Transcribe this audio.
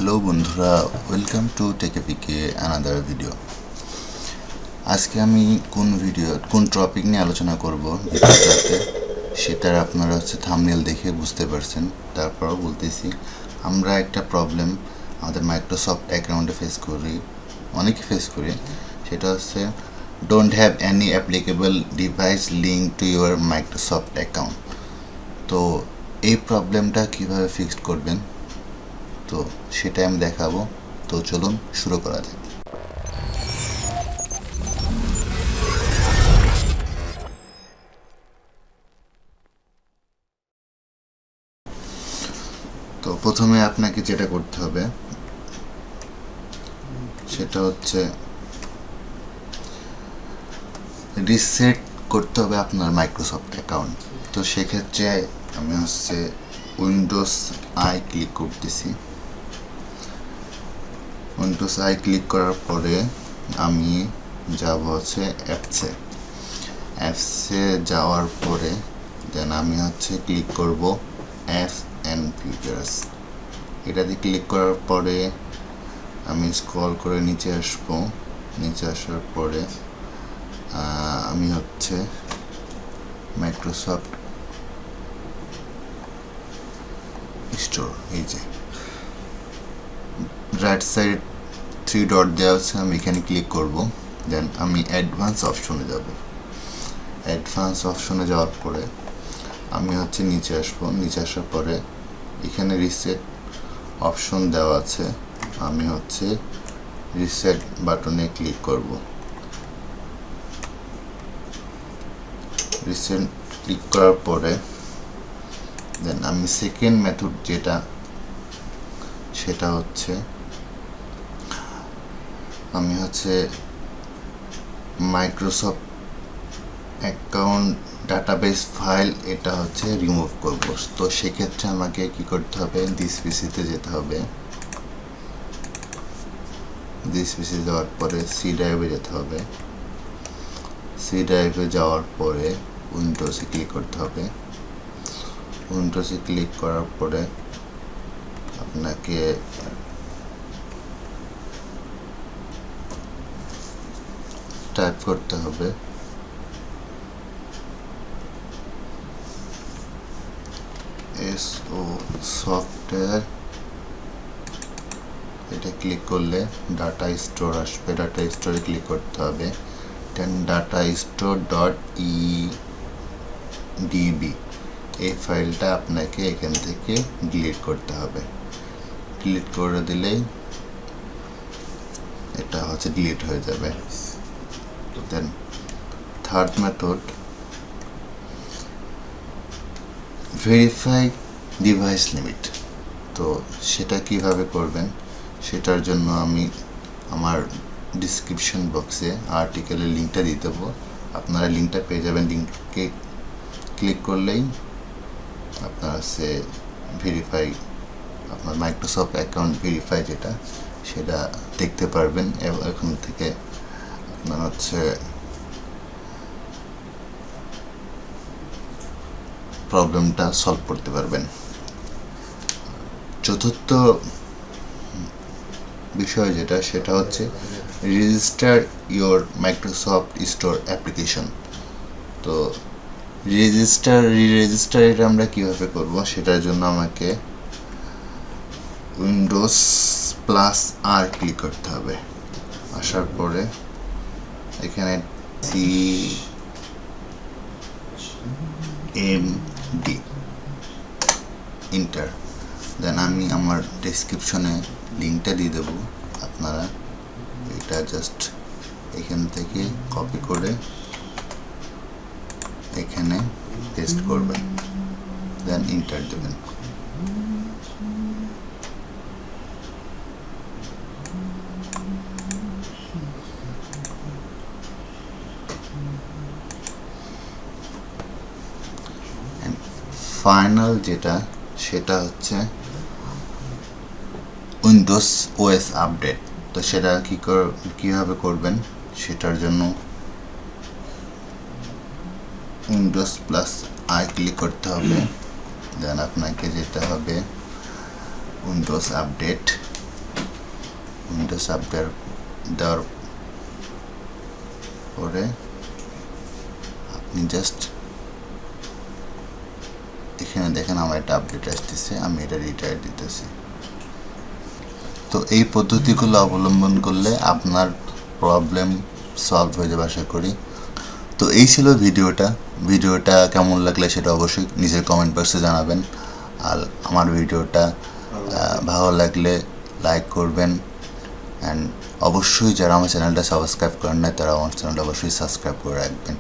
Hello বন্ধুরা, welcome to টেকেপিকে another video. আজকে আমি কোন টপিক নিয়ে আলোচনা করব ভিডিওটাতে, সেটার আপনারা থাম্বনেল দেখে বুঝতে পারছেন। তারপরও বলতেছি, আমরা একটা প্রবলেম আমাদের মাইক্রোসফট অ্যাকাউন্টে অনেকে ফেস করি। সেটা হচ্ছে don't have any applicable device link to your Microsoft account. তো এই প্রবলেমটা কীভাবে ফিক্সড করবেন, তো সেটাই আমি দেখাবো। তো চলুন শুরু করা যাক। তো প্রথমে আপনাকে যেটা করতে হবে সেটা হচ্ছে রিসেট করতে হবে আপনার মাইক্রোসফট অ্যাকাউন্ট। তো সেক্ষেত্রে আমি উইন্ডোজ আই ক্লিক করতেছি। উইন্ডোজ আই ক্লিক করার পরে আমি যাব অ্যাপসে যাওয়ার পরে দেন আমি ক্লিক করব অ্যাপস অ্যান্ড ফিচার্স। এটাতে ক্লিক করার পরে আমি স্ক্রল করে নিচে আসবো। নিচে আসার পরে আমি মাইক্রোসফট স্টোর, এই যে রাইট সাইড 3 ডট দেওয়া আছে, আমি এখানে ক্লিক করব। দেন আমি অ্যাডভান্স অপশনে যাব। অ্যাডভান্স অপশনে যাওয়ার পরে আমি নিচে আসবো। নিচে আসার পরে এখানে রিসেট অপশন দেওয়া আছে, আমি রিসেট বাটনে ক্লিক করব। রিসেট ক্লিক করার পরে দেন আমি সেকেন্ড মেথড সেটা আমি মাইক্রোসফট অ্যাকাউন্ট ডাটাবেস ফাইল এটা রিমুভ করব। তো সেক্ষেত্রে আমাকে কি করতে হবে, দিস পিসিতে যেতে হবে। দিস পিসি যাওয়ার পরে সি ড্রাইভে যেতে হবে। সি ড্রাইভে যাওয়ার পরে উইন্ডোজে ক্লিক করতে হবে। উইন্ডোজে ক্লিক করার পরে আপনাকে টাইপ করতে হবে এসও সফটওয়্যার। এটা ক্লিক করলে ডাটা স্টোর আসবে। ডাটা স্টোরে ক্লিক করতে হবে। Then data store dot EDB এই ফাইলটা আপনাকে এখান থেকে ডিলিট করতে হবে। ডিলিট করে দিলেই এটা ডিলিট হয়ে যাবে। Then third method, verify device limit. তো সেটা কিভাবে করবেন, সেটার জন্য আমি আমার ডিসক্রিপশন বক্সে আর্টিকেলের লিঙ্কটা দিয়ে দেবো। আপনারা লিঙ্কটা পেয়ে যাবেন। লিঙ্কে ক্লিক করলেই আপনার ভেরিফাই, আপনার মাইক্রোসফট অ্যাকাউন্ট ভেরিফাই সেটা দেখতে পারবেন। এখন থেকে আপনার প্রবলেমটা সলভ করতে পারবেন। চতুর্থ বিষয় সেটা register your Microsoft store application. তো রেজিস্টার এটা আমরা কীভাবে করব, সেটার জন্য আমাকে উইন্ডোজ প্লাস আর ক্লিক করতে হবে। আসার পরে এখানে CMD ইন্টার। দেন আমি আমার ডেসক্রিপশনে লিঙ্কটা দিয়ে দেবো। আপনারা এটা জাস্ট এখান থেকে কপি করে এখানে পেস্ট করবেন। দেন ইন্টার দেবেন। ফাইনাল সেটা উইন্ডোজ ওএস আপডেট। তো সেটা কীভাবে করবেন, সেটার জন্য উইন্ডোজ প্লাস আই ক্লিক করতে হবে। দেন আপনাকে যেতে হবে উইন্ডোজ আপডেট। উইন্ডোজ আপডেট দেওয়ার পরে আপনি জাস্ট এখানে দেখেন আমার একটা আপডেট আসতেছে, আমি এটা রিটায়ার দিতেছি। তো এই পদ্ধতিগুলো অবলম্বন করলে আপনার প্রবলেম সলভ হয়ে যাবে আশা করি। তো এই ছিল ভিডিওটা কেমন লাগলে সেটা অবশ্যই নিজের কমেন্ট বক্সে জানাবেন। আর আমার ভিডিওটা ভালো লাগলে লাইক করবেন, অ্যান্ড অবশ্যই যারা আমার চ্যানেলটা সাবস্ক্রাইব করেন না তারা আমার চ্যানেলটা অবশ্যই সাবস্ক্রাইব করে রাখবেন।